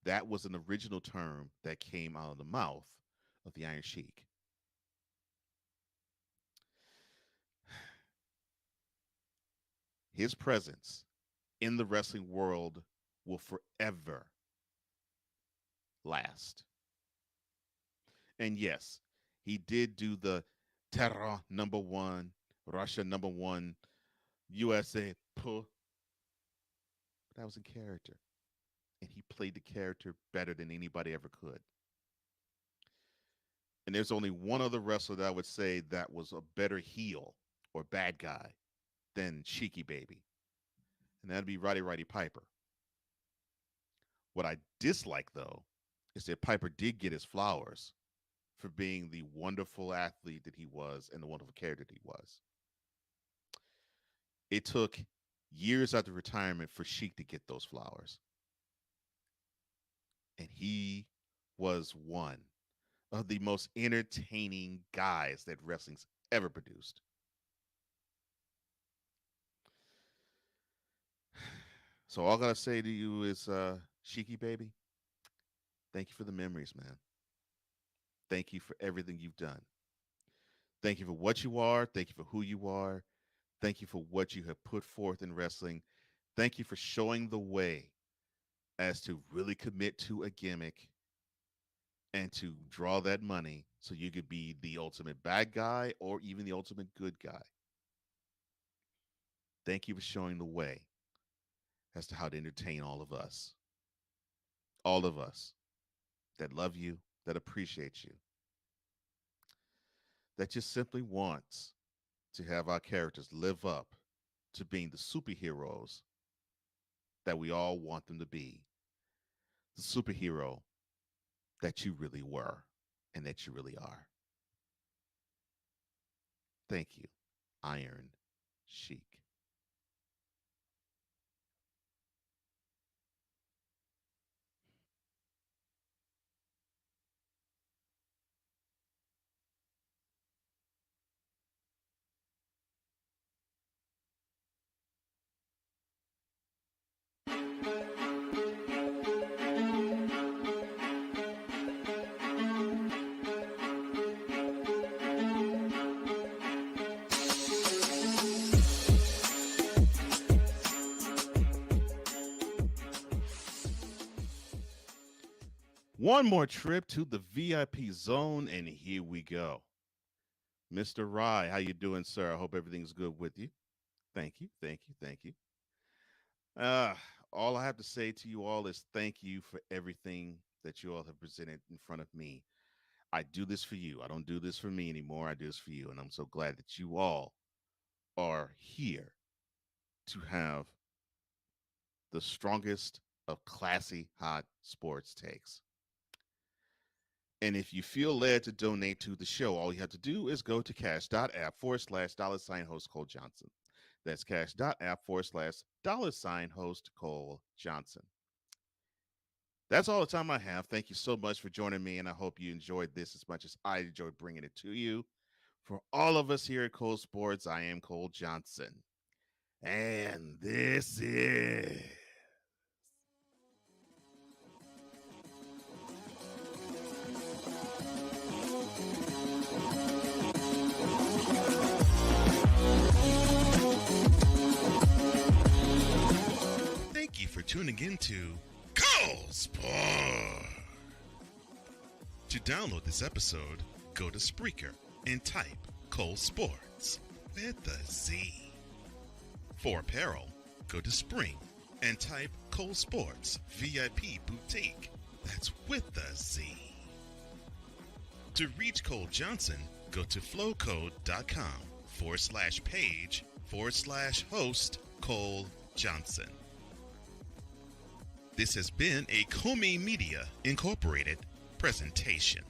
That was an original term that came out of the mouth of the Iron Sheik. His presence in the wrestling world will forever last. And yes, he did do the Terra #1, Russia #1, USA. Puh. That was in character. And he played the character better than anybody ever could. And there's only one other wrestler that I would say that was a better heel or bad guy than Sheiky Baby. And that'd be Roddy Piper. What I dislike, though, is that Piper did get his flowers for being the wonderful athlete that he was and the wonderful character that he was. It took years after retirement for Sheik to get those flowers. And he was one of the most entertaining guys that wrestling's ever produced. So all I gotta say to you is, Sheiky Baby, thank you for the memories, man. Thank you for everything you've done. Thank you for what you are. Thank you for who you are. Thank you for what you have put forth in wrestling. Thank you for showing the way as to really commit to a gimmick and to draw that money so you could be the ultimate bad guy or even the ultimate good guy. Thank you for showing the way as to how to entertain all of us that love you, that appreciate you, that just simply wants to have our characters live up to being the superheroes that we all want them to be, the superhero that you really were and that you really are. Thank you, Iron Sheik. One more trip to the VIP zone, and here we go. Mr. Rye, how you doing, sir? I hope everything's good with you. Thank you, thank you, thank you. Uh, all I have to say to you all is thank you for everything that you all have presented in front of me. I do this for you. I don't do this for me anymore. I do this for you, and I'm so glad that you all are here to have the strongest of classy, hot sports takes. And if you feel led to donate to the show, all you have to do is go to cash.app/$host Cole Johnson. That's cash.app/$host Cole Johnson. That's all the time I have. Thank you so much for joining me, and I hope you enjoyed this as much as I enjoyed bringing it to you. For all of us here at Cole Sports, I am Cole Johnson. And this is... Thank you for tuning in to Cole Sport. To download this episode, go to Spreaker and type Cole Sports with a Z. For apparel, go to Spring and type Cole Sports VIP Boutique. That's with a Z. To reach Cole Johnson, go to flowcode.com/page/host Cole Johnson. This has been a Comey Media Incorporated presentation.